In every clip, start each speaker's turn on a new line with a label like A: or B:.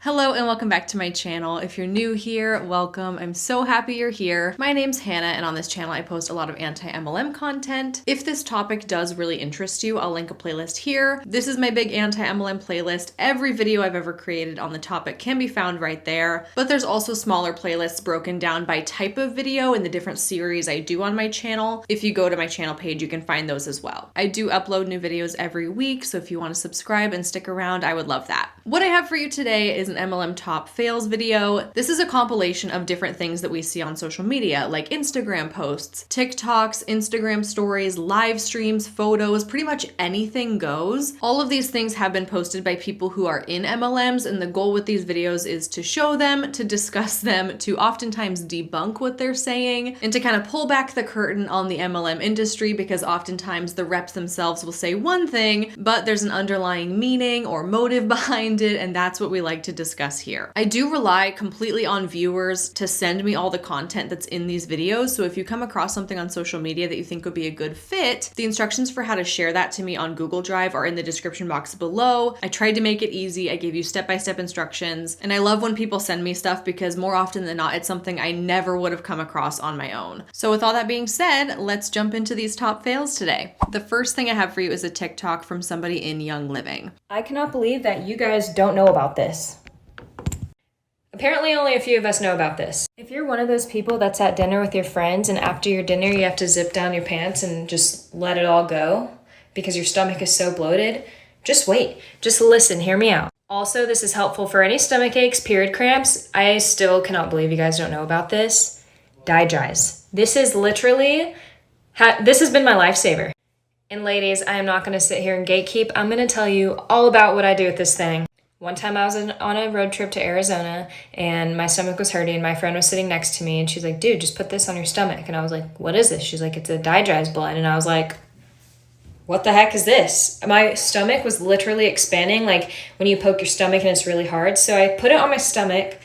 A: Hello and welcome back to my channel. If you're new here, welcome. I'm so happy you're here. My name's Hannah and on this channel I post a lot of anti-MLM content. If this topic does really interest you, I'll link a playlist here. This is my big anti-MLM playlist. Every video I've ever created on the topic can be found right there, but there's also smaller playlists broken down by type of video in the different series I do on my channel. If you go to my channel page, you can find those as well. I do upload new videos every week, so if you want to subscribe and stick around, I would love that. What I have for you today is an MLM top fails video. This is a compilation of different things that we see on social media, like Instagram posts, TikToks, Instagram stories, live streams, photos, pretty much anything goes. All of these things have been posted by people who are in MLMs, and the goal with these videos is to show them, to discuss them, to oftentimes debunk what they're saying, and to kind of pull back the curtain on the MLM industry, because oftentimes the reps themselves will say one thing, but there's an underlying meaning or motive behind it, and that's what we like to discuss here. I do rely completely on viewers to send me all the content that's in these videos, so if you come across something on social media that you think would be a good fit, the instructions for how to share that to me on Google Drive are in the description box below. I tried to make it easy. I gave you step-by-step instructions, and I love when people send me stuff because more often than not, it's something I never would have come across on my own. So with all that being said, let's jump into these top fails today. The first thing I have for you is a TikTok from somebody in Young Living.
B: I cannot believe that you guys don't know about this. Apparently only a few of us know about this. If you're one of those people that's at dinner with your friends and after your dinner you have to zip down your pants and just let it all go because your stomach is so bloated, just wait. Just listen, hear me out. Also, this is helpful for any stomach aches, period cramps. I still cannot believe you guys don't know about this. Digise. This is literally, this has been my lifesaver. And ladies, I am not going to sit here and gatekeep. I'm going to tell you all about what I do with this thing. One time I was on a road trip to Arizona and my stomach was hurting and my friend was sitting next to me and she's like, dude, just put this on your stomach. And I was like, what is this? She's like, it's a Digise blend. And I was like, what the heck is this? My stomach was literally expanding, like when you poke your stomach and it's really hard. So I put it on my stomach.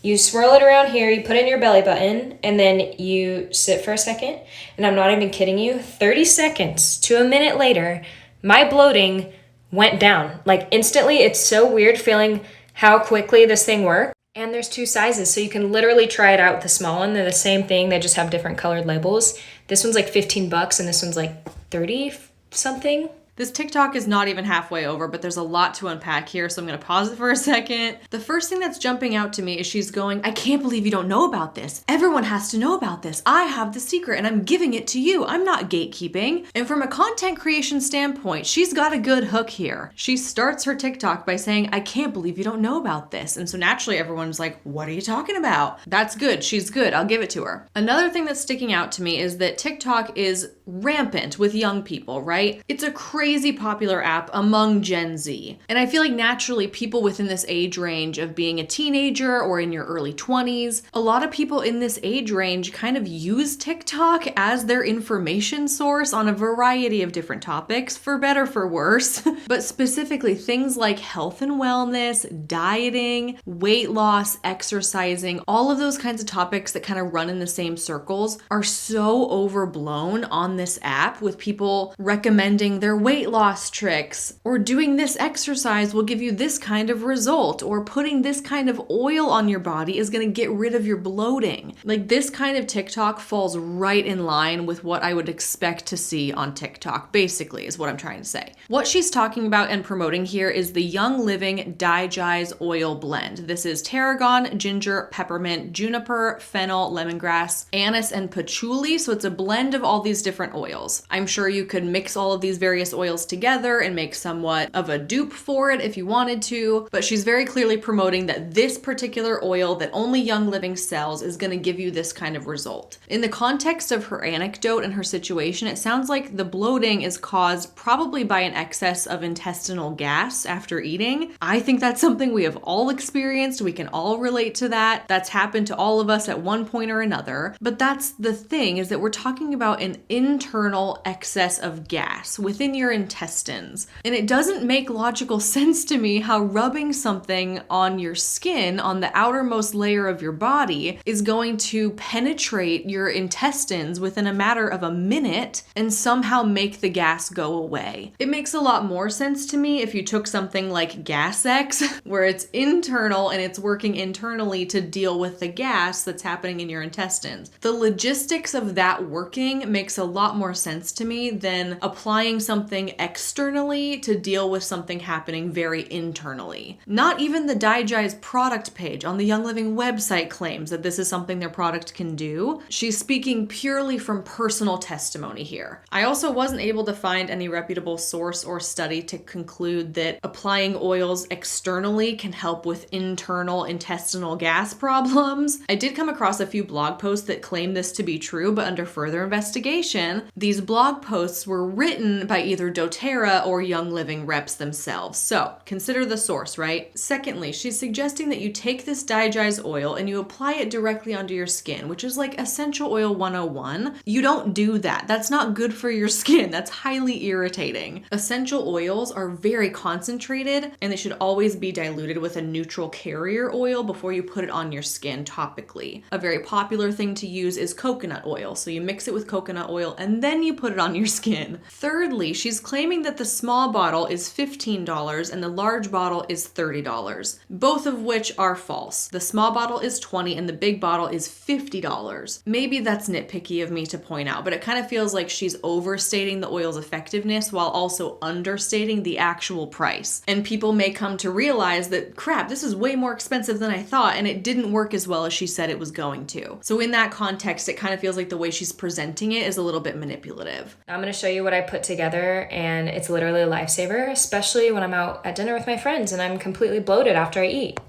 B: You swirl it around here, you put it in your belly button, and then you sit for a second. And I'm not even kidding you, 30 seconds to a minute later, my bloating went down. Like instantly. It's so weird feeling how quickly this thing works. And there's two sizes, so you can literally try it out with the small one. They're the same thing, they just have different colored labels. This one's like 15 bucks and this one's like 30 something.
A: This TikTok is not even halfway over, but there's a lot to unpack here, so I'm gonna pause it for a second. The first thing that's jumping out to me is she's going, I can't believe you don't know about this. Everyone has to know about this. I have the secret and I'm giving it to you. I'm not gatekeeping. And from a content creation standpoint, she's got a good hook here. She starts her TikTok by saying, I can't believe you don't know about this. And so naturally everyone's like, what are you talking about? That's good. She's good. I'll give it to her. Another thing that's sticking out to me is that TikTok is rampant with young people, right? It's a crazy popular app among Gen Z. And I feel like naturally people within this age range of being a teenager or in your early 20s, a lot of people in this age range kind of use TikTok as their information source on a variety of different topics, for better, for worse. But specifically things like health and wellness, dieting, weight loss, exercising, all of those kinds of topics that kind of run in the same circles are so overblown on this app, with people recommending their weight loss tricks, or doing this exercise will give you this kind of result, or putting this kind of oil on your body is going to get rid of your bloating. Like, this kind of TikTok falls right in line with what I would expect to see on TikTok, basically, is what I'm trying to say. What she's talking about and promoting here is the Young Living Digise Oil Blend. This is tarragon, ginger, peppermint, juniper, fennel, lemongrass, anise, and patchouli. So it's a blend of all these different oils. I'm sure you could mix all of these various oils together and make somewhat of a dupe for it if you wanted to, but she's very clearly promoting that this particular oil that only Young Living sells is going to give you this kind of result. In the context of her anecdote and her situation, it sounds like the bloating is caused probably by an excess of intestinal gas after eating. I think that's something we have all experienced. We can all relate to that. That's happened to all of us at one point or another. But that's the thing, is that we're talking about an internal excess of gas within your intestines. And it doesn't make logical sense to me how rubbing something on your skin, on the outermost layer of your body, is going to penetrate your intestines within a matter of a minute and somehow make the gas go away. It makes a lot more sense to me if you took something like Gas X, where it's internal and it's working internally to deal with the gas that's happening in your intestines. The logistics of that working makes a lot more sense to me than applying something externally to deal with something happening very internally. Not even the Digei's product page on the Young Living website claims that this is something their product can do. She's speaking purely from personal testimony here. I also wasn't able to find any reputable source or study to conclude that applying oils externally can help with internal intestinal gas problems. I did come across a few blog posts that claim this to be true, but under further investigation, these blog posts were written by either doTERRA or Young Living reps themselves. So consider the source, right? Secondly, she's suggesting that you take this Digei's oil and you apply it directly onto your skin, which is like essential oil 101. You don't do that. That's not good for your skin. That's highly irritating. Essential oils are very concentrated and they should always be diluted with a neutral carrier oil before you put it on your skin topically. A very popular thing to use is coconut oil. So you mix it with coconut oil and then you put it on your skin. Thirdly, she's claiming that the small bottle is $15 and the large bottle is $30, both of which are false. The small bottle is $20 and the big bottle is $50. Maybe that's nitpicky of me to point out, but it kind of feels like she's overstating the oil's effectiveness while also understating the actual price. And people may come to realize that, crap, this is way more expensive than I thought, and it didn't work as well as she said it was going to. So in that context, it kind of feels like the way she's presenting it is a little bit manipulative.
B: I'm going to show you what I put together, and it's literally a lifesaver, especially when I'm out at dinner with my friends and I'm completely bloated after I eat.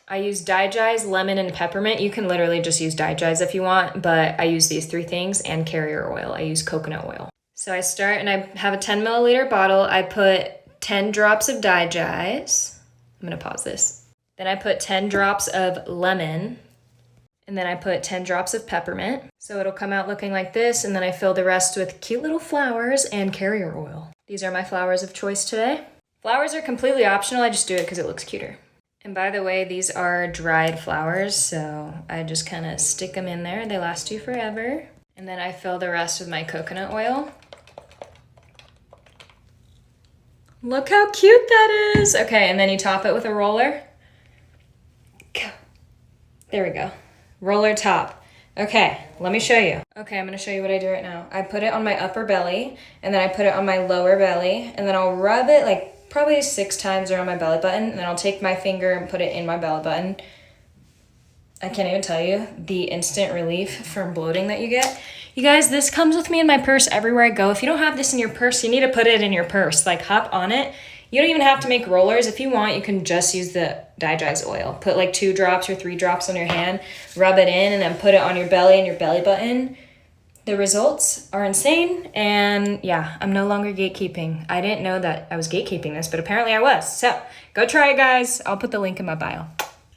B: I use Digei's lemon and peppermint. You can literally just use Digei's if you want, but I use these three things and carrier oil. I use coconut oil. So I start and I have a 10 milliliter bottle. I put 10 drops of Digei's. I'm going to pause this. Then I put 10 drops of lemon, and then I put 10 drops of peppermint. So it'll come out looking like this, and then I fill the rest with cute little flowers and carrier oil. These are my flowers of choice today. Flowers are completely optional. I just do it because it looks cuter. And by the way, these are dried flowers, so I just kind of stick them in there. They last you forever. And then I fill the rest with my coconut oil. Look how cute that is. Okay, and then you top it with a roller. Go. There we go. Roller top. Okay, let me show you. Okay, I'm gonna show you what I do right now. I put it on my upper belly, and then I put it on my lower belly, and then I'll rub it like probably 6 times around my belly button, and then I'll take my finger and put it in my belly button. I can't even tell you the instant relief from bloating that you get. You guys, this comes with me in my purse everywhere I go. If you don't have this in your purse, you need to put it in your purse. Like, hop on it. You don't even have to make rollers. If you want, you can just use the Digei's oil. Put like 2 drops or 3 drops on your hand, rub it in, and then put it on your belly and your belly button. The results are insane, and yeah, I'm no longer gatekeeping. I didn't know that I was gatekeeping this, but apparently I was. So go try it, guys. I'll put the link in my bio.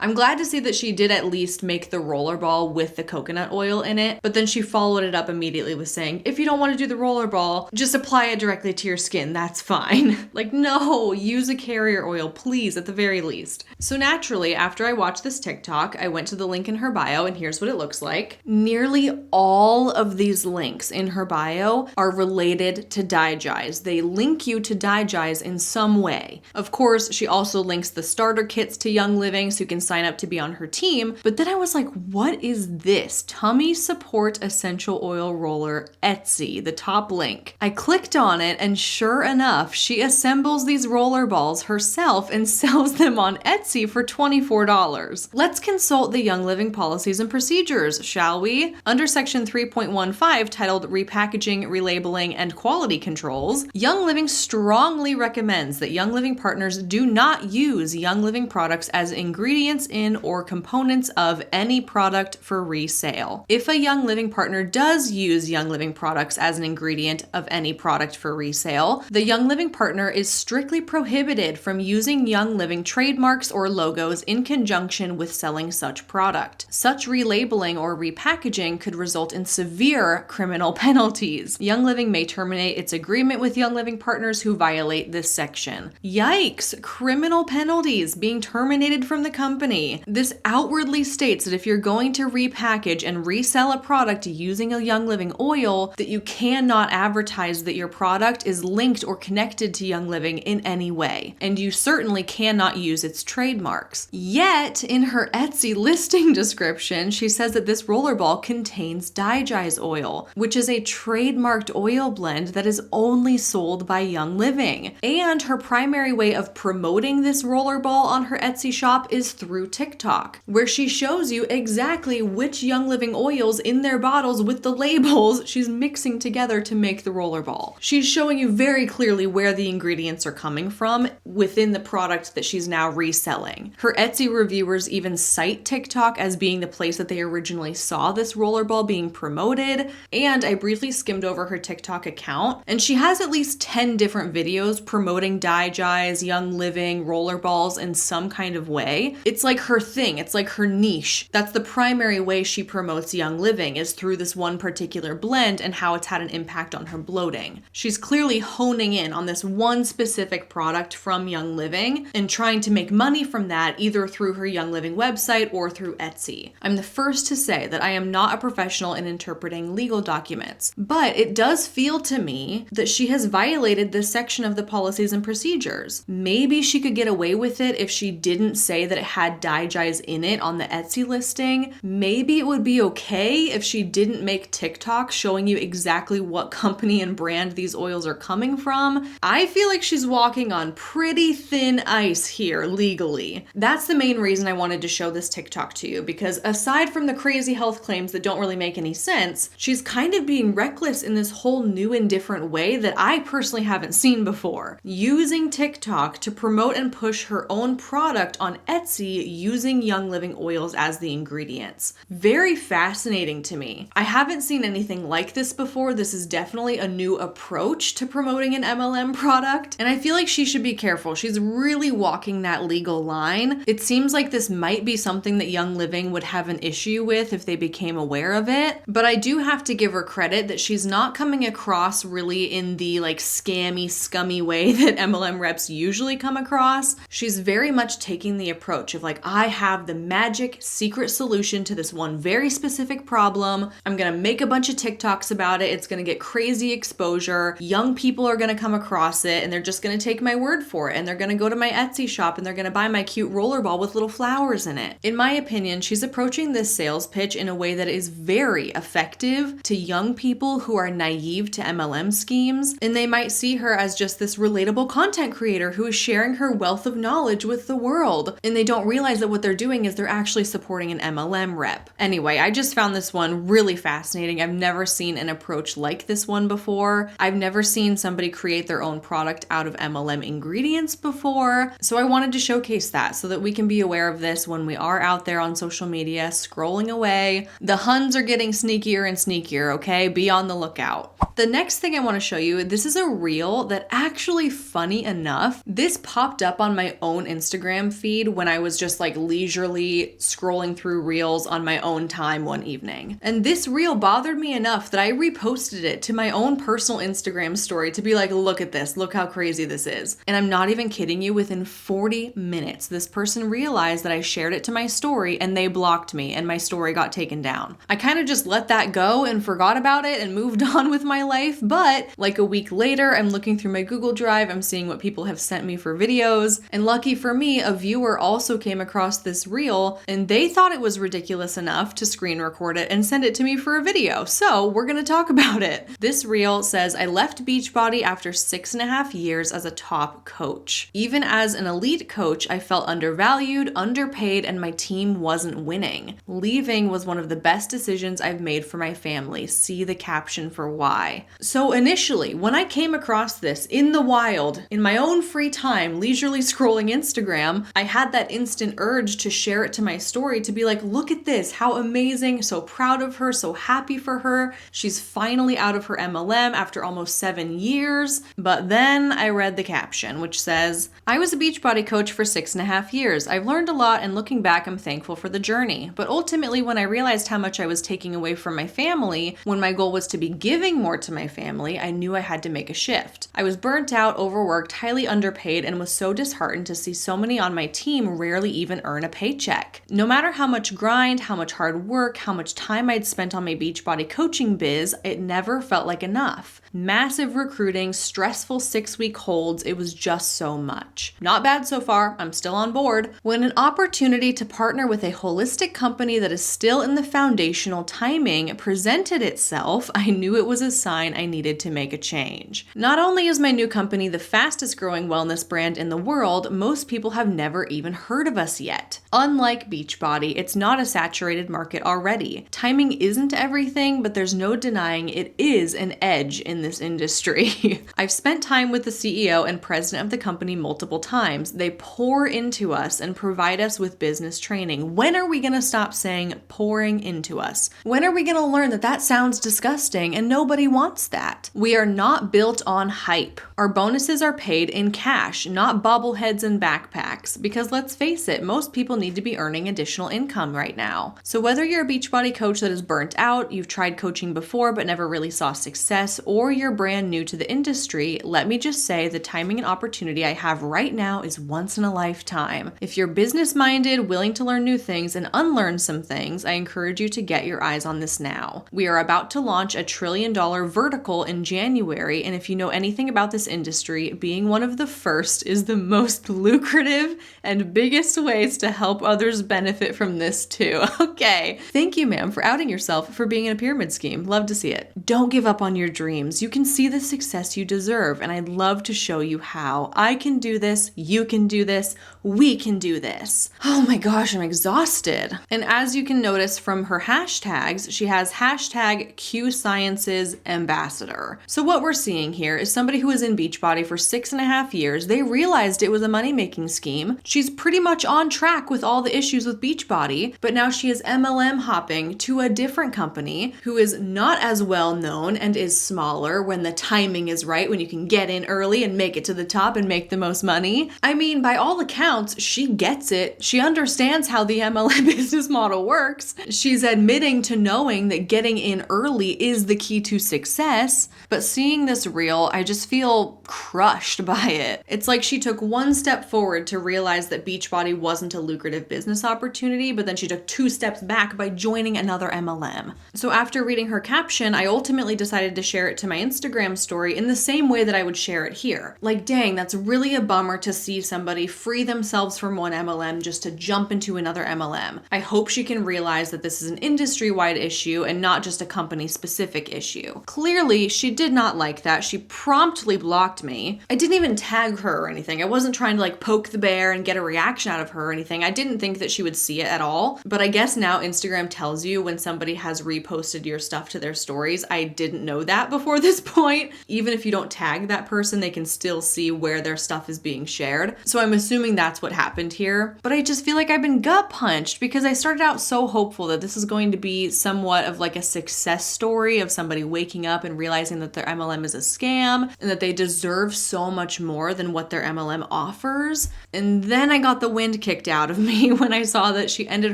A: I'm glad to see that she did at least make the roller ball with the coconut oil in it, but then she followed it up immediately with saying, if you don't want to do the roller ball, just apply it directly to your skin, that's fine. Like, no, use a carrier oil, please, at the very least. So naturally, after I watched this TikTok, I went to the link in her bio, and here's what it looks like. Nearly all of these links in her bio are related to Digei's. They link you to Digei's in some way. Of course, she also links the starter kits to Young Living, so you can sign up to be on her team. But then I was like, what is this? Tummy Support Essential Oil Roller Etsy, the top link. I clicked on it, and sure enough, she assembles these roller balls herself and sells them on Etsy for $24. Let's consult the Young Living policies and procedures, shall we? Under section 3.15, titled Repackaging, Relabeling, and Quality Controls, Young Living strongly recommends that Young Living partners do not use Young Living products as ingredients ingredients in or components of any product for resale. If a Young Living partner does use Young Living products as an ingredient of any product for resale, the Young Living partner is strictly prohibited from using Young Living trademarks or logos in conjunction with selling such product. Such relabeling or repackaging could result in severe criminal penalties. Young Living may terminate its agreement with Young Living partners who violate this section. Yikes! Criminal penalties being terminated from the company. This outwardly states that if you're going to repackage and resell a product using a Young Living oil, that you cannot advertise that your product is linked or connected to Young Living in any way, and you certainly cannot use its trademarks. Yet, in her Etsy listing description, she says that this rollerball contains Digize oil, which is a trademarked oil blend that is only sold by Young Living. And her primary way of promoting this rollerball on her Etsy shop is through TikTok, where she shows you exactly which Young Living oils in their bottles with the labels she's mixing together to make the rollerball. She's showing you very clearly where the ingredients are coming from within the product that she's now reselling. Her Etsy reviewers even cite TikTok as being the place that they originally saw this rollerball being promoted, and I briefly skimmed over her TikTok account, and she has at least 10 different videos promoting Digize, Young Living, rollerballs in some kind of way. It's like her thing, it's like her niche. That's the primary way she promotes Young Living, is through this one particular blend and how it's had an impact on her bloating. She's clearly honing in on this one specific product from Young Living and trying to make money from that either through her Young Living website or through Etsy. I'm the first to say that I am not a professional in interpreting legal documents, but it does feel to me that she has violated this section of the policies and procedures. Maybe she could get away with it if she didn't say that it had Digize in it on the Etsy listing. Maybe it would be okay if she didn't make TikTok showing you exactly what company and brand these oils are coming from. I feel like she's walking on pretty thin ice here legally. That's the main reason I wanted to show this TikTok to you, because aside from the crazy health claims that don't really make any sense, she's kind of being reckless in this whole new and different way that I personally haven't seen before. Using TikTok to promote and push her own product on Etsy using Young Living oils as the ingredients. Very fascinating to me. I haven't seen anything like this before. This is definitely a new approach to promoting an MLM product, and I feel like she should be careful. She's really walking that legal line. It seems like this might be something that Young Living would have an issue with if they became aware of it, but I do have to give her credit that she's not coming across really in the like scammy, scummy way that MLM reps usually come across. She's very much taking the approach of like, I have the magic secret solution to this one very specific problem. I'm gonna make a bunch of TikToks about it. It's gonna get crazy exposure. Young people are gonna come across it and they're just gonna take my word for it, and they're gonna go to my Etsy shop and they're gonna buy my cute rollerball with little flowers in it. In my opinion, she's approaching this sales pitch in a way that is very effective to young people who are naive to MLM schemes, and they might see her as just this relatable content creator who is sharing her wealth of knowledge with the world, and they don't realize that what they're doing is they're actually supporting an MLM rep. Anyway, I just found this one really fascinating. I've never seen an approach like this one before. I've never seen somebody create their own product out of MLM ingredients before, so I wanted to showcase that so that we can be aware of this when we are out there on social media scrolling away. The Huns are getting sneakier and sneakier, okay? Be on the lookout. The next thing I want to show you, this is a reel that actually, funny enough, this popped up on my own Instagram feed when I was just like leisurely scrolling through reels on my own time one evening. And this reel bothered me enough that I reposted it to my own personal Instagram story to be like, look at this, look how crazy this is. And I'm not even kidding you, within 40 minutes, this person realized that I shared it to my story and they blocked me and my story got taken down. I kind of just let that go and forgot about it and moved on with my life, but like a week later, I'm looking through my Google Drive, I'm seeing what people have sent me for videos, and lucky for me, a viewer also came across this reel and they thought it was ridiculous enough to screen record it and send it to me for a video. So we're gonna talk about it. This reel says, I left Beachbody after 6.5 years as a top coach. Even as an elite coach, I felt undervalued, underpaid, and my team wasn't winning. Leaving was one of the best decisions I've made for my family. See the caption for why. So initially, when I came across this in the wild, in my own free time, leisurely scrolling Instagram, I had that instant constant urge to share it to my story, to be like, look at this, how amazing, so proud of her, so happy for her. She's finally out of her MLM after almost 7 years. But then I read the caption, which says, I was a Beachbody coach for 6.5 years. I've learned a lot, and looking back, I'm thankful for the journey. But ultimately, when I realized how much I was taking away from my family, when my goal was to be giving more to my family, I knew I had to make a shift. I was burnt out, overworked, highly underpaid, and was so disheartened to see so many on my team rarely even earn a paycheck. No matter how much grind, how much hard work, how much time I'd spent on my Beachbody coaching biz, it never felt like enough. Massive recruiting, stressful 6-week holds, it was just so much. Not bad so far, I'm still on board. When an opportunity to partner with a holistic company that is still in the foundational timing presented itself, I knew it was a sign I needed to make a change. Not only is my new company the fastest growing wellness brand in the world, most people have never even heard of us yet. Unlike Beachbody, it's not a saturated market already. Timing isn't everything, but there's no denying it is an edge in this industry. I've spent time with the CEO and president of the company multiple times. They pour into us and provide us with business training. When are we going to stop saying pouring into us? When are we going to learn that that sounds disgusting and nobody wants that? We are not built on hype. Our bonuses are paid in cash, not bobbleheads and backpacks, because let's face it, most people need to be earning additional income right now. So whether you're a Beachbody coach that is burnt out, you've tried coaching before but never really saw success, or you're brand new to the industry, let me just say the timing and opportunity I have right now is once in a lifetime. If you're business-minded, willing to learn new things and unlearn some things, I encourage you to get your eyes on this now. We are about to launch a $1 trillion vertical in January, and if you know anything about this industry, being one of the first is the most lucrative and biggest ways to help others benefit from this too. Okay. Thank you, ma'am, for outing yourself for being in a pyramid scheme. Love to see it. Don't give up on your dreams. You can see the success you deserve, and I'd love to show you how. I can do this. You can do this. We can do this. Oh my gosh, I'm exhausted. And as you can notice from her hashtags, she has hashtag QSciences Ambassador. So what we're seeing here is somebody who was in Beachbody for 6.5 years. They realized it was a money-making scheme. She's pretty much on track with all the issues with Beachbody, but now she is MLM hopping to a different company who is not as well known and is smaller when the timing is right, when you can get in early and make it to the top and make the most money. I mean, by all accounts, she gets it. She understands how the MLM business model works. She's admitting to knowing that getting in early is the key to success, but seeing this reel, I just feel crushed by it. It's like she took one step forward to realize that Beachbody wasn't a lucrative business opportunity, but then she took 2 steps back by joining another MLM. So after reading her caption, I ultimately decided to share it to my Instagram story in the same way that I would share it here. Like, dang, that's really a bummer to see somebody free themselves from one MLM just to jump into another MLM. I hope she can realize that this is an industry-wide issue and not just a company-specific issue. Clearly, she did not like that. She promptly blocked me. I didn't even tag her or anything. I wasn't trying to poke the bear and get a reaction out of her or anything. I didn't think that she would see it at all. But I guess now Instagram tells you when somebody has reposted your stuff to their stories. I didn't know that before this point. Even if you don't tag that person, they can still see where their stuff is being shared. So I'm assuming that's what happened here. But I just feel like I've been gut punched because I started out so hopeful that this is going to be somewhat of a success story of somebody waking up and realizing that their MLM is a scam and that they deserve so much more than what their MLM offers. And then I got the wind kicked out of me when I saw that she ended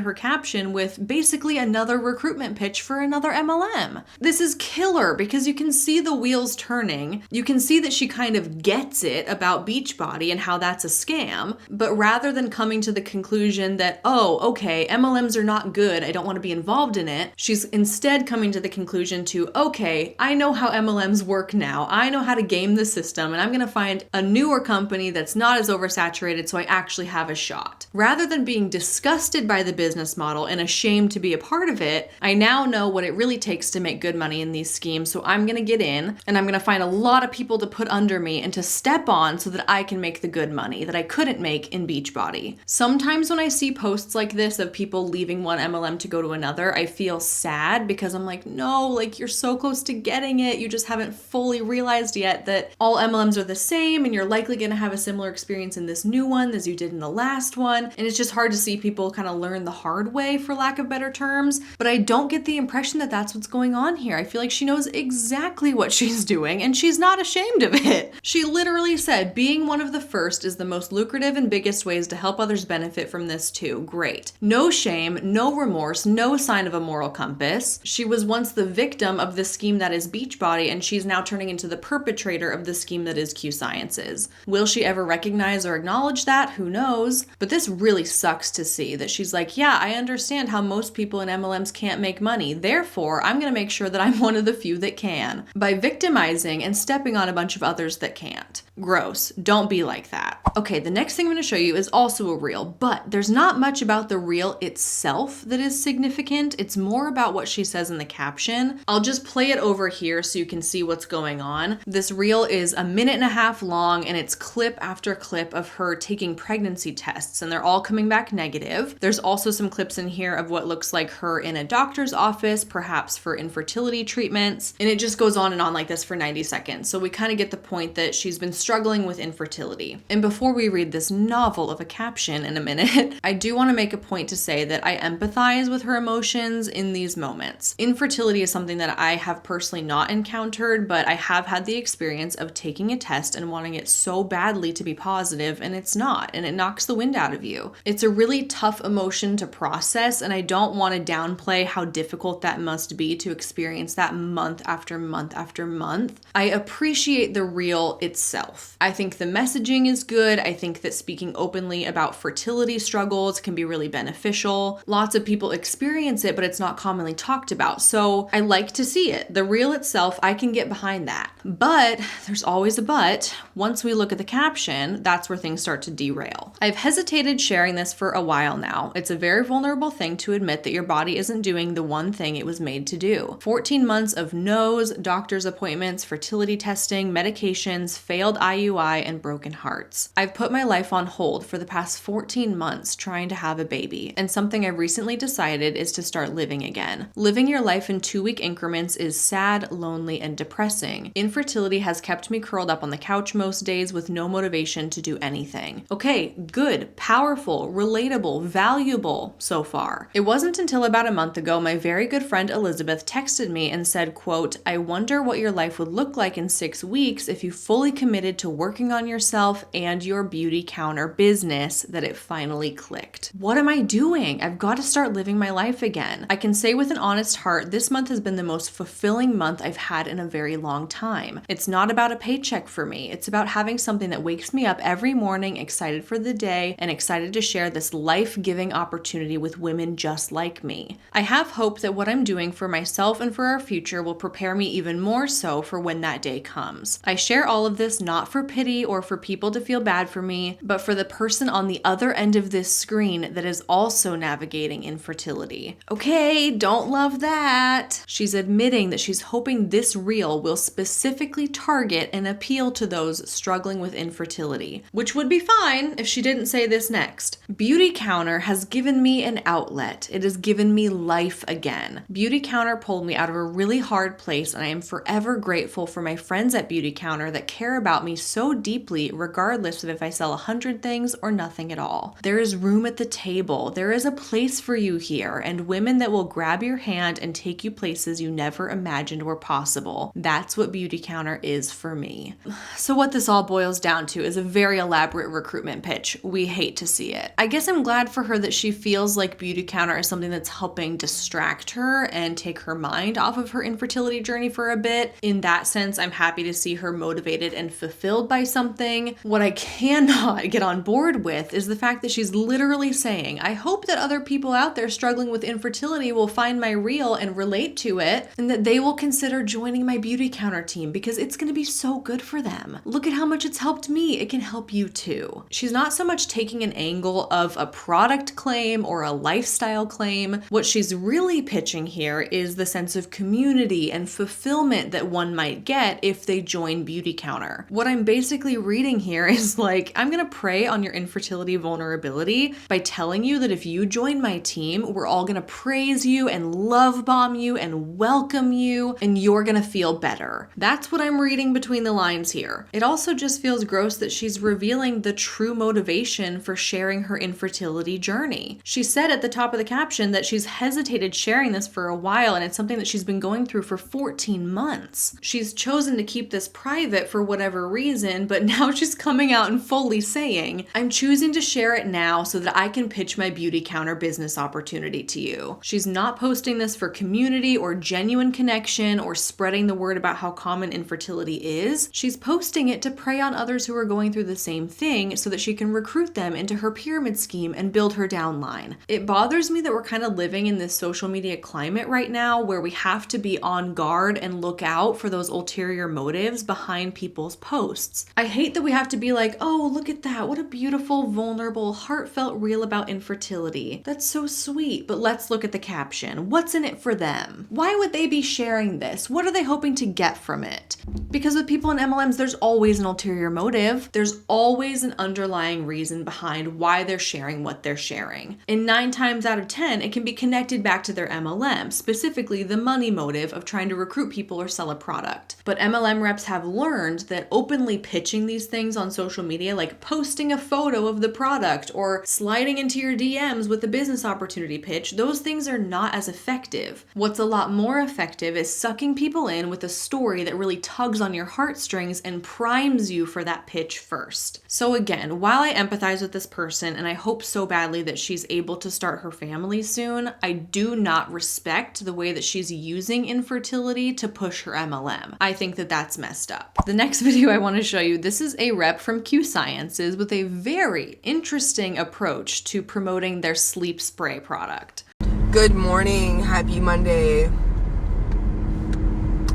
A: her caption with basically another recruitment pitch for another MLM. This is killer because you can see the wheels turning. You can see that she kind of gets it about Beachbody and how that's a scam. But rather than coming to the conclusion that, oh, okay, MLMs are not good, I don't want to be involved in it, she's instead coming to the conclusion to, okay, I know how MLMs work now. I know how to game the system, and I'm going to find a newer company that's not as oversaturated so I actually have a shot. Rather than being disgusted by the business model and ashamed to be a part of it, I now know what it really takes to make good money in these schemes, so I'm going to get in, and I'm going to find a lot of people to put under me and to step on so that I can make the good money that I couldn't make in Beachbody. Sometimes when I see posts like this of people leaving one MLM to go to another, I feel sad because I'm like, no, you're so close to getting it. You just haven't fully realized yet that all MLMs are the same and you're likely going to have a similar experience in this new one as you did in the last one. And it's just just hard to see people kind of learn the hard way, for lack of better terms. But I don't get the impression that that's what's going on here. I feel like she knows exactly what she's doing and she's not ashamed of it. She literally said, being one of the first is the most lucrative and biggest ways to help others benefit from this too. Great. No shame, no remorse, no sign of a moral compass. She was once the victim of the scheme that is Beachbody, and she's now turning into the perpetrator of the scheme that is Q Sciences. Will she ever recognize or acknowledge that? Who knows? But this really sucks to see that she's like, yeah, I understand how most people in MLMs can't make money. Therefore, I'm going to make sure that I'm one of the few that can, by victimizing and stepping on a bunch of others that can't. Gross. Don't be like that. Okay, the next thing I'm going to show you is also a reel, but there's not much about the reel itself that is significant. It's more about what she says in the caption. I'll just play it over here so you can see what's going on. This reel is 1.5 minutes long, and it's clip after clip of her taking pregnancy tests, and they're all coming back negative. There's also some clips in here of what looks like her in a doctor's office, perhaps for infertility treatments, and it just goes on and on like this for 90 seconds. So we kind of get the point that she's been struggling with infertility. And before we read this novel of a caption in a minute, I do want to make a point to say that I empathize with her emotions in these moments. Infertility is something that I have personally not encountered, but I have had the experience of taking a test and wanting it so badly to be positive, and it's not, and it knocks the wind out of you. It's a really tough emotion to process, and I don't want to downplay how difficult that must be to experience that month after month after month. I appreciate the reel itself. I think the messaging is good. I think that speaking openly about fertility struggles can be really beneficial. Lots of people experience it, but it's not commonly talked about. So I like to see it. The reel itself, I can get behind that. But there's always a but. Once we look at the caption, that's where things start to derail. I've hesitated sharing this for a while now. It's a very vulnerable thing to admit that your body isn't doing the one thing it was made to do. 14 months of no's, doctor's appointments, fertility testing, medications, failed IUI, and broken hearts. I've put my life on hold for the past 14 months trying to have a baby, and something I've recently decided is to start living again. Living your life in 2-week increments is sad, lonely, and depressing. Infertility has kept me curled up on the couch most days with no motivation to do anything. Okay, good, powerful, relatable, valuable so far. It wasn't until about a month ago my very good friend Elizabeth texted me and said, quote, I wonder what your life would look like in 6 weeks if you fully committed to working on yourself and your beauty counter business, that it finally clicked. What am I doing? I've got to start living my life again. I can say with an honest heart, this month has been the most fulfilling month I've had in a very long time. It's not about a paycheck for me. It's about having something that wakes me up every morning excited for the day and excited to share this life-giving opportunity with women just like me. I have hope that what I'm doing for myself and for our future will prepare me even more so for when that day comes. I share all of this not for pity or for people to feel bad for me, but for the person on the other end of this screen that is also navigating infertility. Okay, don't love that. She's admitting that she's hoping this reel will specifically target and appeal to those struggling with infertility, which would be fine if she didn't say this next. Beauty Counter has given me an outlet. It has given me life again. Beauty Counter pulled me out of a really hard place, and I am forever grateful for my friends at Beauty Counter that care about me so deeply, regardless of if I sell 100 things or nothing at all. There is room at the table. There is a place for you here, and women that will grab your hand and take you places you never imagined were possible. That's what Beauty Counter is for me. So what this all boils down to is a very elaborate recruitment pitch. We hate to see it. I guess I'm glad for her that she feels like Beauty Counter is something that's helping distract her and take her mind off of her infertility journey for a bit. In that sense, I'm happy to see her motivated and fulfilled by something. What I cannot get on board with is the fact that she's literally saying, I hope that other people out there struggling with infertility will find my reel and relate to it, and that they will consider joining my Beauty Counter team because it's going to be so good for them. Look at how much it's helped me. It can help you too. She's not so much taking an angle of a product claim or a lifestyle claim. What she's really pitching here is the sense of community and fulfillment that one might get if they join Beauty Counter. What I'm basically reading here is like, I'm going to prey on your infertility vulnerability by telling you that if you join my team, we're all going to praise you and love bomb you and welcome you, and you're going to feel better. That's what I'm reading between the lines here. It also just feels gross that she's revealing the true motivation for sharing her her infertility journey. She said at the top of the caption that she's hesitated sharing this for a while, and it's something that she's been going through for 14 months. She's chosen to keep this private for whatever reason, but now she's coming out and fully saying, I'm choosing to share it now so that I can pitch my beauty counter business opportunity to you. She's not posting this for community or genuine connection or spreading the word about how common infertility is. She's posting it to prey on others who are going through the same thing so that she can recruit them into her pyramid scheme and build her downline. It bothers me that we're kind of living in this social media climate right now where we have to be on guard and look out for those ulterior motives behind people's posts. I hate that we have to be like, oh, look at that. What a beautiful, vulnerable, heartfelt reel about infertility. That's so sweet. But let's look at the caption. What's in it for them? Why would they be sharing this? What are they hoping to get from it? Because with people in MLMs, there's always an ulterior motive. There's always an underlying reason behind why they're sharing what they're sharing. And 9 times out of 10, it can be connected back to their MLM, specifically the money motive of trying to recruit people or sell a product. But MLM reps have learned that openly pitching these things on social media, like posting a photo of the product or sliding into your DMs with a business opportunity pitch, those things are not as effective. What's a lot more effective is sucking people in with a story that really tugs on your heartstrings and primes you for that pitch first. So again, while I empathize with this person and I hope so badly that she's able to start her family soon, I do not respect the way that she's using infertility to push her MLM. I think that that's messed up. The next video I want to show you, this is a rep from Q Sciences with a very interesting approach to promoting their sleep spray product.
C: Good morning. Happy Monday.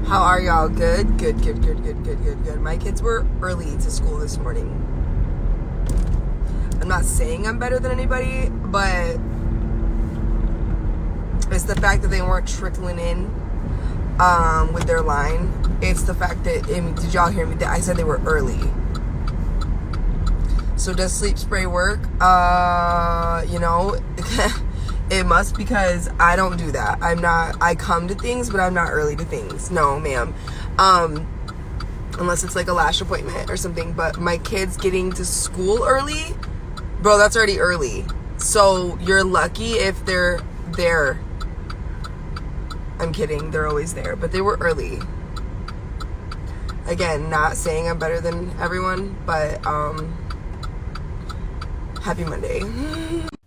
C: How are y'all? Good. My kids were early to school this morning. I'm not saying I'm better than anybody, but it's the fact that they weren't trickling in with their line. It's the fact that, did y'all hear me? I said they were early. So does sleep spray work? It must, because I don't do that. I come to things, but I'm not early to things. No, ma'am. Unless it's like a lash appointment or something. But my kids getting to school early, bro, that's already early. So you're lucky if they're there. I'm kidding. They're always there. But they were early. Again, not saying I'm better than everyone, but happy Monday.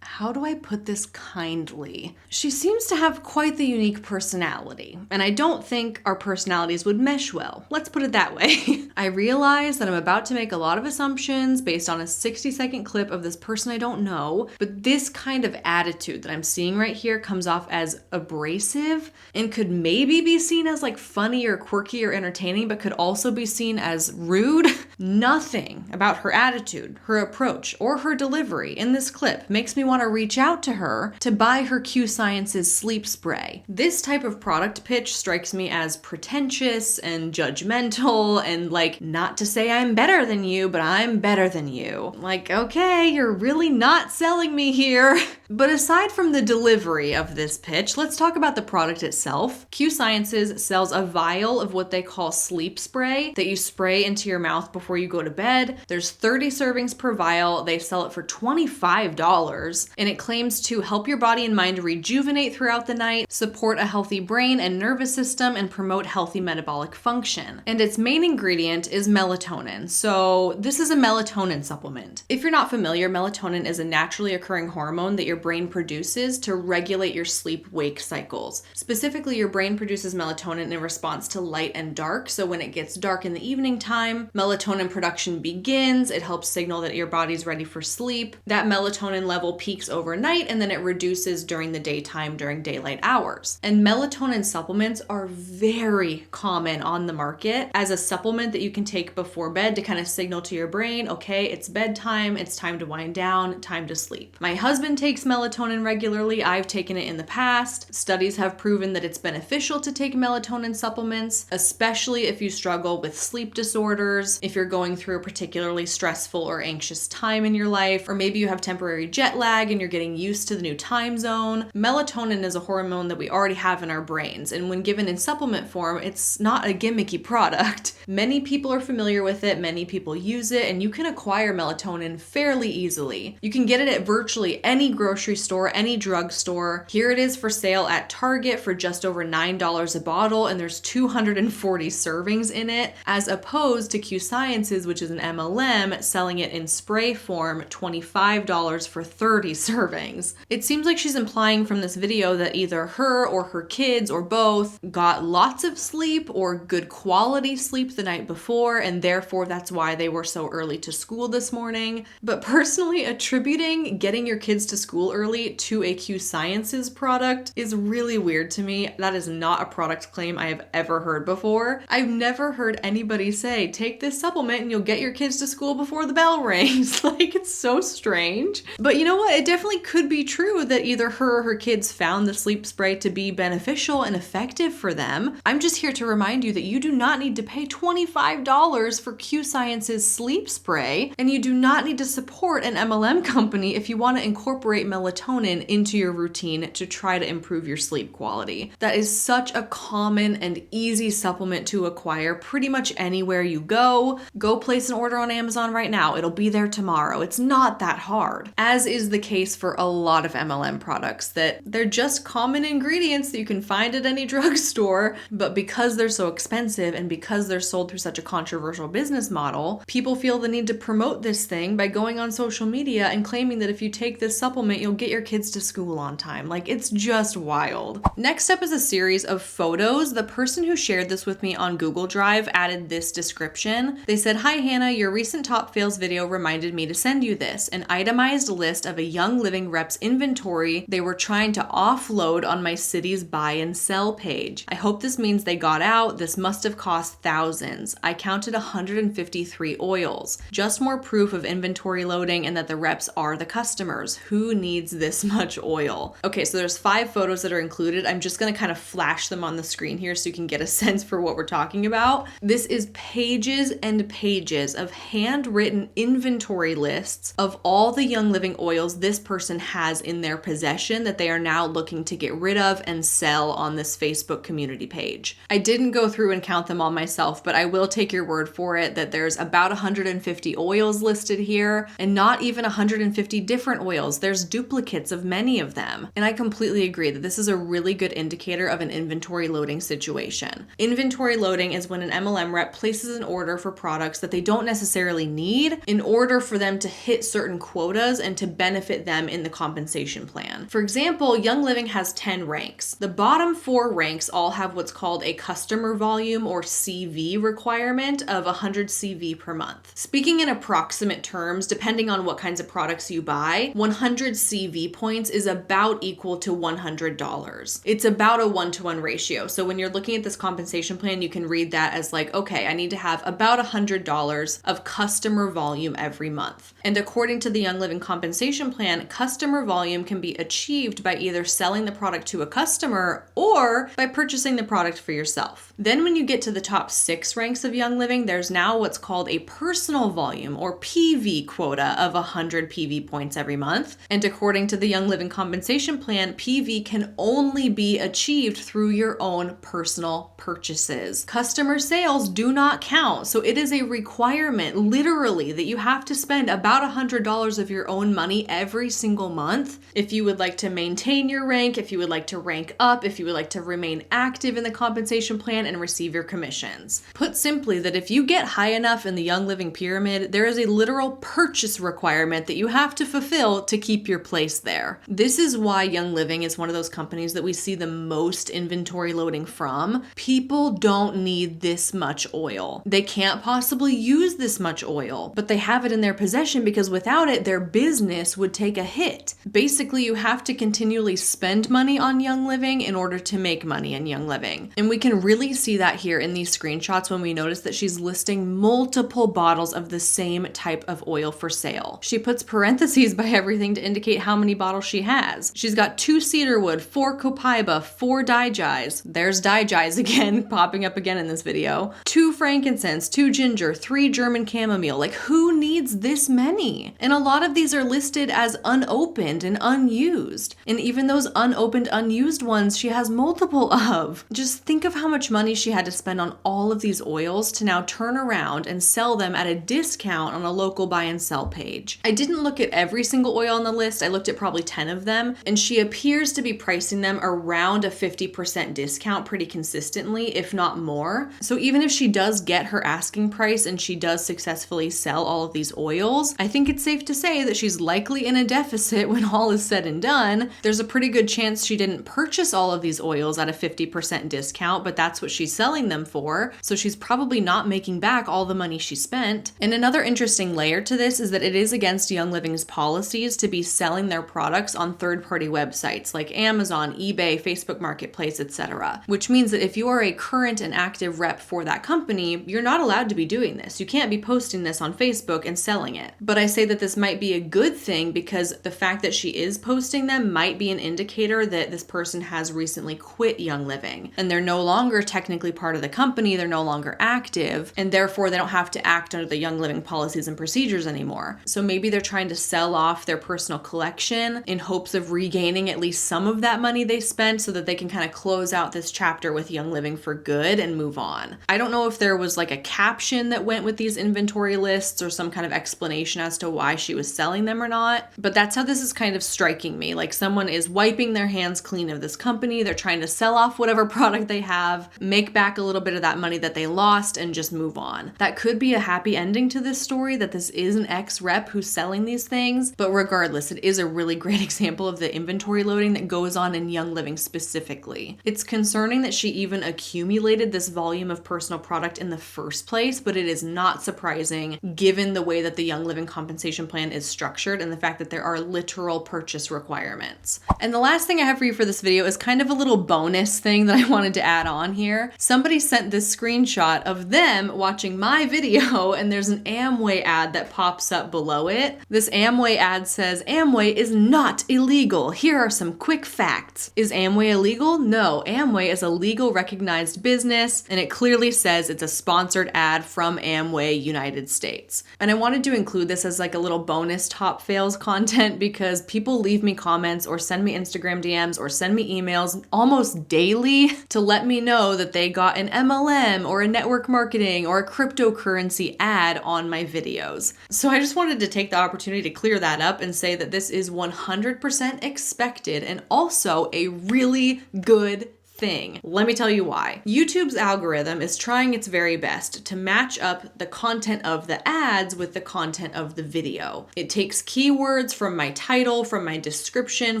A: How do I put this kindly? She seems to have quite the unique personality, and I don't think our personalities would mesh well. Let's put it that way. I realize that I'm about to make a lot of assumptions based on a 60-second clip of this person I don't know, but this kind of attitude that I'm seeing right here comes off as abrasive and could maybe be seen as like funny or quirky or entertaining, but could also be seen as rude. Nothing about her attitude, her approach, or her delivery in this clip makes me want to reach out to her to buy her Q Sciences sleep spray. This type of product pitch strikes me as pretentious and judgmental and like, not to say I'm better than you, but I'm better than you. Like, okay, you're really not selling me here. But aside from the delivery of this pitch, let's talk about the product itself. Q Sciences sells a vial of what they call sleep spray that you spray into your mouth before you go to bed. There's 30 servings per vial. They sell it for $25, and it claims to help your body and mind rejuvenate throughout the night, support a healthy brain and nervous system, and promote healthy metabolic function. And its main ingredient is melatonin. So this is a melatonin supplement. If you're not familiar, melatonin is a naturally occurring hormone that your brain produces to regulate your sleep-wake cycles. Specifically, your brain produces melatonin in response to light and dark. So when it gets dark in the evening time, melatonin production begins. It helps signal that your body's ready for sleep. That melatonin level peaks overnight, and then it reduces during the daytime during daylight hours. And melatonin supplements are very common on the market as a supplement that you can take before bed to kind of signal to your brain, okay, it's bedtime, it's time to wind down, time to sleep. My husband takes melatonin regularly. I've taken it in the past. Studies have proven that it's beneficial to take melatonin supplements, especially if you struggle with sleep disorders, if you're going through a particularly stressful or anxious time in your life, or maybe you have temporary jet lag and you're getting used to the new time zone. Melatonin is a hormone that we already have in our brains, and when given in supplement form, it's not a gimmicky product. Many people are familiar with it, many people use it, and you can acquire melatonin fairly easily. You can get it at virtually any grocery store, any drugstore. Here it is for sale at Target for just over $9 a bottle, and there's 240 servings in it, as opposed to Q Sciences, which is an MLM, selling it in spray form, $25 for 30 servings. It seems like she's implying from this video that either her or her kids or both got lots of sleep or good quality sleep the night before, and therefore that's why they were so early to school this morning. But personally, attributing getting your kids to school early to a Q Sciences product is really weird to me. That is not a product claim I have ever heard before. I've never heard anybody say, take this supplement and you'll get your kids to school before the bell rings. Like, it's so strange. But you know what? It definitely could be true that either her or her kids found the sleep spray to be beneficial and effective for them. I'm just here to remind you that you do not need to pay $25 for Q Sciences sleep spray, and you do not need to support an MLM company if you want to incorporate melatonin into your routine to try to improve your sleep quality. That is such a common and easy supplement to acquire pretty much anywhere you go. Go place an order on Amazon right now. It'll be there tomorrow. It's not that hard. As is the case for a lot of MLM products, that they're just common ingredients that you can find at any drugstore, but because they're so expensive and because they're sold through such a controversial business model, people feel the need to promote this thing by going on social media and claiming that if you take this supplement, you'll get your kids to school on time. Like, it's just wild. Next up is a series of photos. The person who shared this with me on Google Drive added this description. They said, "Hi Hannah, your recent top fails video reminded me to send you this, an itemized list of a Young Living rep's inventory they were trying to offload on my city's buy and sell page. I hope this means they got out. This must have cost thousands. I counted 153 oils. Just more proof of inventory loading and that the reps are the customers. Who needs this much oil?" Okay, so there's 5 photos that are included. I'm just gonna kind of flash them on the screen here so you can get a sense for what we're talking about. This is pages and pages of handwritten inventory lists of all the Young Living oils this person has in their possession that they are now looking to get rid of and sell on this Facebook community page. I didn't go through and count them all myself, but I will take your word for it that there's about 150 oils listed here, and not even 150 different oils. There's duplicates of many of them. And I completely agree that this is a really good indicator of an inventory loading situation. Inventory loading is when an MLM rep places an order for products that they don't necessarily need in order for them to hit certain quotas and to benefit them in the compensation plan. For example, Young Living has 10 ranks. The bottom 4 ranks all have what's called a customer volume or CV requirement of 100 CV per month. Speaking in approximate terms, depending on what kinds of products you buy, 100 CV points is about equal to $100. It's about a 1-to-1 ratio. So when you're looking at this compensation plan, you can read that as like, okay, I need to have about $100 of customer volume every month. And according to the Young Living compensation plan, customer volume can be achieved by either selling the product to a customer or by purchasing the product for yourself. Then when you get to the top 6 ranks of Young Living, there's now what's called a personal volume or PV quota of 100 PV points every month. And according to the Young Living compensation plan, PV can only be achieved through your own personal purchases. Customer sales do not count. So it is a requirement, literally, that you have to spend about $100 of your own money every single month if you would like to maintain your rank, if you would like to rank up, if you would like to remain active in the compensation plan and receive your commissions. Put simply, that if you get high enough in the Young Living pyramid, there is a literal purchase requirement that you have to fulfill to keep your place there. This is why Young Living is one of those companies that we see the most inventory loading from. People don't need this much oil. They can't possibly use this much oil, but they have it in their possession because without it, their business would take a hit. Basically, you have to continually spend money on Young Living in order to make money in Young Living. And we can really see that here in these screenshots when we notice that she's listing multiple bottles of the same type of oil for sale. She puts parentheses by everything to indicate how many bottles she has. She's got 2 cedarwood, 4 copaiba, 4 digyes. There's digyes again, popping up again in this video. 2 frankincense, 2 ginger, 3 German chamomile. Like, who needs this many? And a lot of these are listed as unopened and unused. And even those unopened, unused ones, she has multiple of. Just think of how much money she had to spend on all of these oils to now turn around and sell them at a discount on a local buy and sell page. I didn't look at every single oil on the list. I looked at probably 10 of them, and she appears to be pricing them around a 50% discount pretty consistently, if not more. So even if she does get her asking price and she does successfully sell all of these oils, I think it's safe to say that she's likely in a deficit when all is said and done. There's a pretty good chance she didn't purchase all of these oils at a 50% discount, but that's what she's selling them for. So she's probably not making back all the money she spent. And another interesting layer to this is that it is against Young Living's policies to be selling their products on third-party websites like Amazon, eBay, Facebook Marketplace, etc. Which means that if you are a current and active rep for that company, you're not allowed to be doing this. You can't be posting this on Facebook and selling it. But I say that this might be a good thing because the fact that she is posting them might be an indicator that this person has recently quit Young Living and they're no longer technically part of the company, they're no longer active, and therefore they don't have to act under the Young Living policies and procedures anymore. So maybe they're trying to sell off their personal collection in hopes of regaining at least some of that money they spent so that they can kind of close out this chapter with Young Living for good and move on. I don't know if there was like a caption that went with these inventory lists or some kind of explanation as to why she was selling them or not, but that's how this is kind of striking me. Like someone is wiping their hands clean of this company. They're trying to sell off whatever product they have, make back a little bit of that money that they lost, and just move on. That could be a happy ending to this story, that this is an ex-rep who's selling these things, but regardless, it is a really great example of the inventory loading that goes on in Young Living specifically. It's concerning that she even accumulated this volume of personal product in the first place, but it is not surprising given the way that the Young Living compensation plan is structured and the fact that there are literal purchase requirements. And the last thing I have for you for this video is kind of a little bonus thing that I wanted to add on here. Somebody sent this screenshot of them watching my video, and there's an Amway ad that pops up below it. This Amway ad says, "Amway is not illegal. Here are some quick facts." Is Amway illegal? No, Amway is a legal recognized business, and it clearly says it's a sponsored ad from Amway United States. And I wanted to include this as like a little bonus top fails content because people leave me comments or send me Instagram DMs or send me emails almost daily to let me know that they got an MLM or a network marketing or a cryptocurrency ad on my videos. So I just wanted to take the opportunity to clear that up and say that this is 100% expected and also a really good thing. Let me tell you why. YouTube's algorithm is trying its very best to match up the content of the ads with the content of the video. It takes keywords from my title, from my description,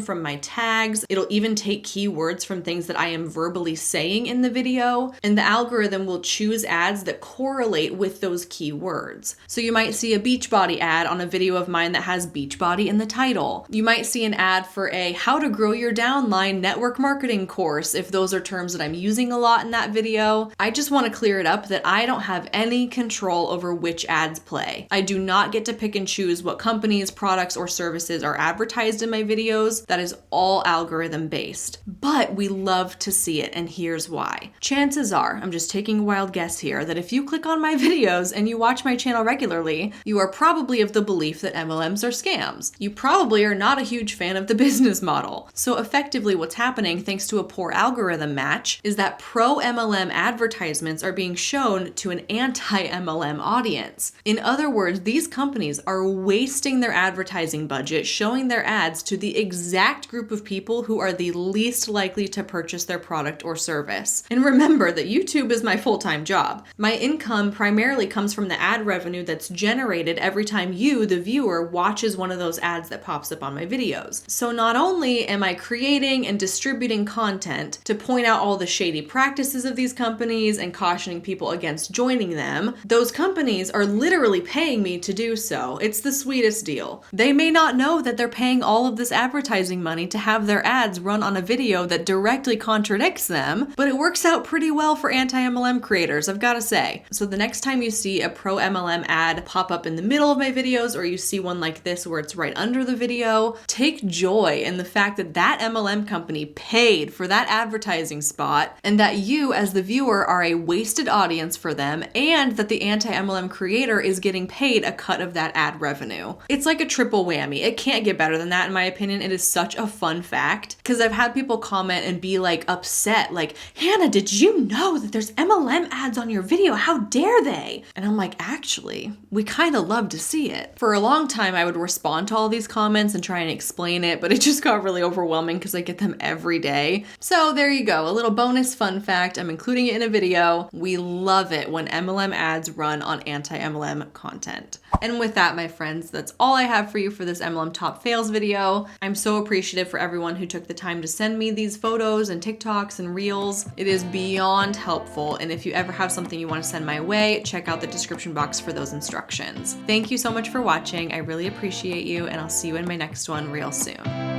A: from my tags. It'll even take keywords from things that I am verbally saying in the video, and the algorithm will choose ads that correlate with those keywords. So you might see a Beachbody ad on a video of mine that has Beachbody in the title. You might see an ad for a how to grow your downline network marketing course if those are terms that I'm using a lot in that video. I just want to clear it up that I don't have any control over which ads play. I do not get to pick and choose what companies, products, or services are advertised in my videos. That is all algorithm based. But we love to see it, and here's why. Chances are, I'm just taking a wild guess here, that if you click on my videos and you watch my channel regularly, you are probably of the belief that MLMs are scams. You probably are not a huge fan of the business model. So effectively what's happening, thanks to a poor algorithm match, is that pro-MLM advertisements are being shown to an anti-MLM audience. In other words, these companies are wasting their advertising budget showing their ads to the exact group of people who are the least likely to purchase their product or service. And remember that YouTube is my full-time job. My income primarily comes from the ad revenue that's generated every time you, the viewer, watches one of those ads that pops up on my videos. So not only am I creating and distributing content to point out all the shady practices of these companies and cautioning people against joining them, those companies are literally paying me to do so. It's the sweetest deal. They may not know that they're paying all of this advertising money to have their ads run on a video that directly contradicts them, but it works out pretty well for anti-MLM creators, I've got to say. So the next time you see a pro-MLM ad pop up in the middle of my videos, or you see one like this where it's right under the video, take joy in the fact that that MLM company paid for that advertising advertising spot, and that you as the viewer are a wasted audience for them, and that the anti-MLM creator is getting paid a cut of that ad revenue. It's like a triple whammy. It can't get better than that in my opinion. It is such a fun fact because I've had people comment and be like upset, like, Hannah, did you know that there's MLM ads on your video? How dare they? And I'm like, actually, we kind of love to see it. For a long time, I would respond to all these comments and try and explain it, but it just got really overwhelming because I get them every day. So there you go, a little bonus fun fact. I'm including it in a video. We love it when MLM ads run on anti-MLM content. And with that, my friends, that's all I have for you for this MLM Top Fails video. I'm so appreciative for everyone who took the time to send me these photos and TikToks and Reels. It is beyond helpful. And if you ever have something you want to send my way, check out the description box for those instructions. Thank you so much for watching. I really appreciate you, and I'll see you in my next one real soon.